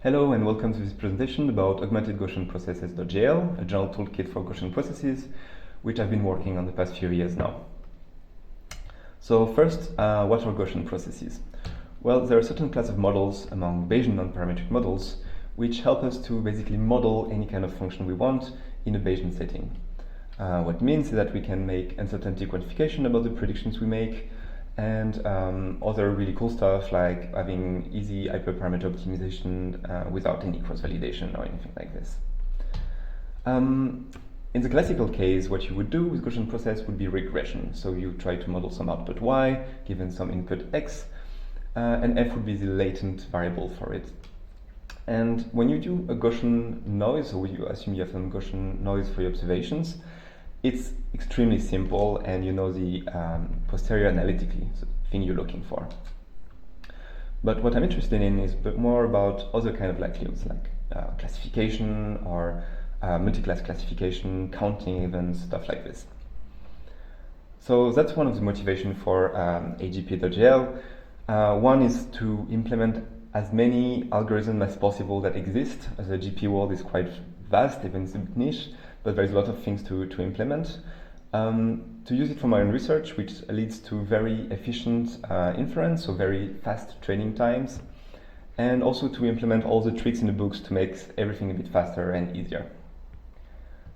Hello and welcome to this presentation about AugmentedGaussianProcesses.jl, a general toolkit for Gaussian processes, which I've been working on the past few years now. So first, what are Gaussian processes? Well, there are a certain class of models among Bayesian non-parametric models which help us to basically model any kind of function we want in a Bayesian setting. What it means is that we can make uncertainty quantification about the predictions we make, and other really cool stuff like having easy hyperparameter optimization without any cross-validation or anything like this. In the classical case, what you would do with Gaussian process would be regression. So you try to model some output y given some input x, and f would be the latent variable for it. And when you do a Gaussian noise, or you assume you have some Gaussian noise for your observations, it's extremely simple, and you know the posterior analytically, so the thing you're looking for. But what I'm interested in is a bit more about other kind of likelihoods, like classification or multi-class classification, counting events, stuff like this. So that's one of the motivations for GPytorch. One is to implement as many algorithms as possible that exist. The GP world is quite vast, even it's a bit niche, but there's a lot of things to implement. To use it for my own research, which leads to very efficient inference, so very fast training times, and also to implement all the tricks in the books to make everything a bit faster and easier.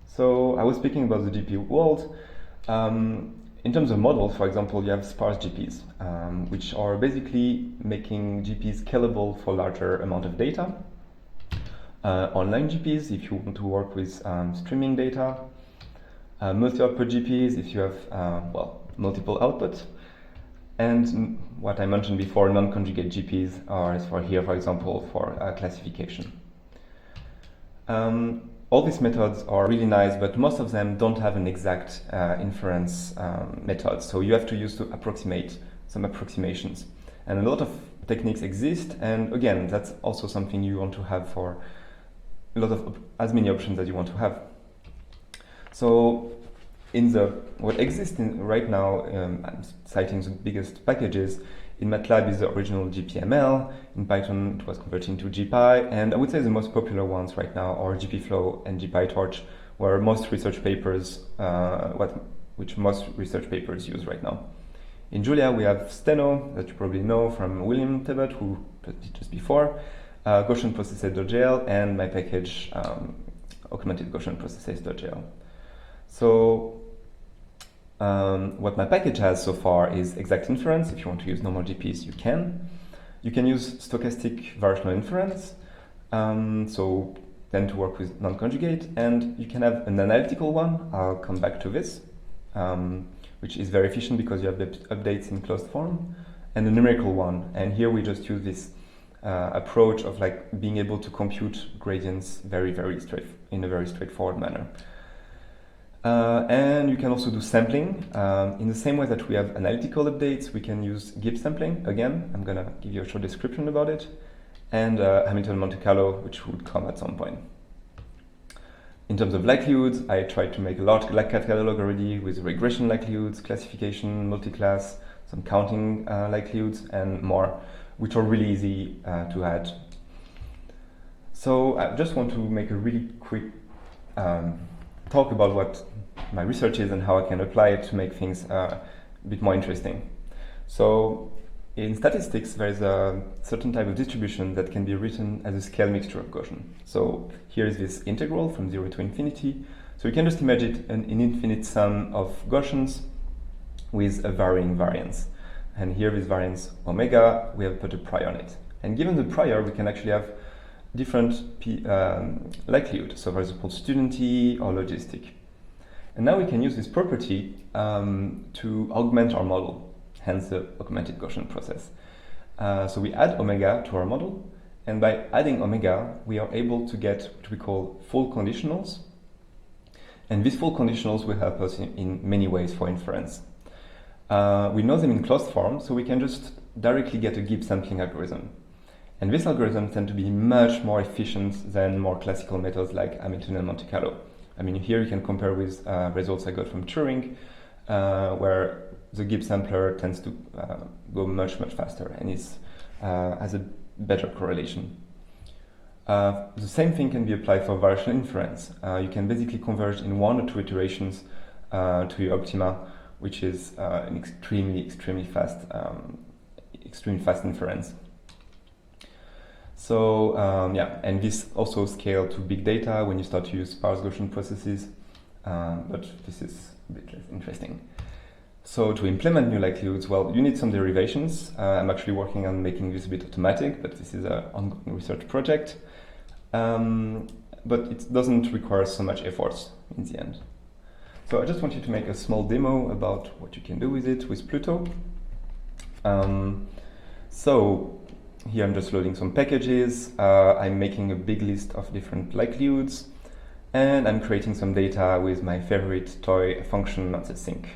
So I was speaking about the GP world. In terms of models, for example, you have sparse GPs, which are basically making GPs scalable for larger amount of data. Online GPs, if you want to work with streaming data. Multi-output GPs, if you have multiple outputs. And what I mentioned before, non-conjugate GPs are for here, for example, for classification. All these methods are really nice, but most of them don't have an exact inference method. So you have to use to approximate some approximations. And a lot of techniques exist, and again, that's also something you want to have for a lot of as many options as you want to have. So in what exists right now, I'm citing the biggest packages. In MATLAB is the original GPML. In Python, it was converted into GPy. And I would say the most popular ones right now are GPFlow and GPytorch, where most research papers, which most research papers use right now. In Julia, we have Stheno, that you probably know from William Tebbutt, who did just before, GaussianProcesses.jl, and my package, AugmentedGaussianProcesses.jl. So what my package has so far is exact inference. If you want to use normal GPs, you can. You can use stochastic variational inference, so then to work with non-conjugate, and you can have an analytical one. I'll come back to this, which is very efficient because you have the updates in closed form, and a numerical one. And here we just use this approach of like being able to compute gradients in a very straightforward manner. And you can also do sampling. In the same way that we have analytical updates, we can use Gibbs sampling. Again, I'm going to give you a short description about it. And Hamilton Monte-Carlo, which would come at some point. In terms of likelihoods, I tried to make a large catalog already with regression likelihoods, classification, multi-class, some counting likelihoods, and more, which are really easy to add. So I just want to make a really quick talk about what my research is and how I can apply it to make things a bit more interesting. So in statistics, there is a certain type of distribution that can be written as a scale mixture of Gaussian. So here is this integral from 0 to infinity. So you can just imagine an infinite sum of Gaussians with a varying variance. And here with variance omega, we have put a prior on it. And given the prior, we can actually have different likelihood. So for example, student-y or logistic. And now we can use this property to augment our model, hence the augmented Gaussian process. So we add omega to our model, and by adding omega, we are able to get what we call full conditionals. And these full conditionals will help us in many ways for inference. We know them in closed form, so we can just directly get a Gibbs sampling algorithm. And these algorithms tend to be much more efficient than more classical methods like Hamilton and Monte-Carlo. I mean, here you can compare with results I got from Turing, where the Gibbs sampler tends to go much faster and has a better correlation. The same thing can be applied for variational inference. You can basically converge in 1 or 2 iterations to your optima, which is an extremely fast inference. So and this also scales to big data when you start to use sparse Gaussian processes, but this is a bit less interesting. So to implement new likelihoods, well, you need some derivations. I'm actually working on making this a bit automatic, but this is an ongoing research project. But it doesn't require so much effort in the end. So I just want you to make a small demo about what you can do with it with Pluto. So here I'm just loading some packages. I'm making a big list of different likelihoods, and I'm creating some data with my favorite toy function at the sink.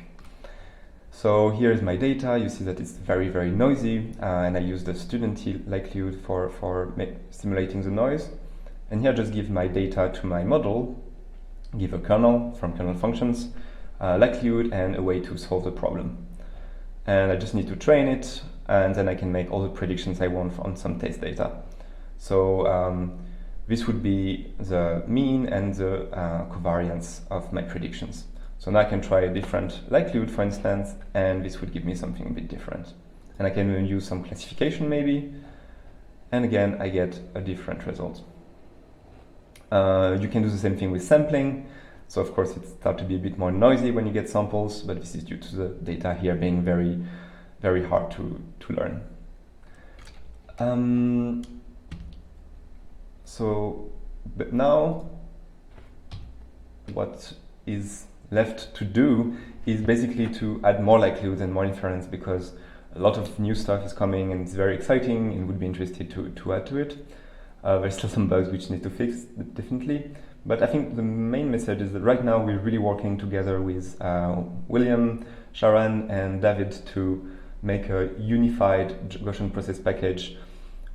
So here is my data. You see that it's very noisy, and I use the student likelihood for simulating the noise. And here I just give my data to my model, give a kernel from kernel functions, likelihood, and a way to solve the problem. And I just need to train it, and then I can make all the predictions I want on some test data. So this would be the mean and the covariance of my predictions. So now I can try a different likelihood, for instance, and this would give me something a bit different. And I can use some classification maybe, and again I get a different result. You can do the same thing with sampling. So of course it starts to be a bit more noisy when you get samples, but this is due to the data here being very hard to learn. But now what is left to do is basically to add more likelihoods and more inference, because a lot of new stuff is coming and it's very exciting and would be interested to add to it. There's still some bugs which need to fix, definitely. But I think the main message is that right now we're really working together with William, Sharon, and David to make a unified Gaussian process package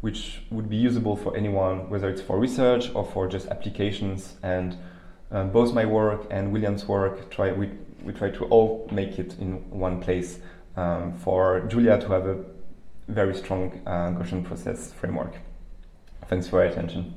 which would be usable for anyone, whether it's for research or for just applications. And both my work and William's work, we try to all make it in one place for Julia to have a very strong Gaussian process framework. Thanks for your attention.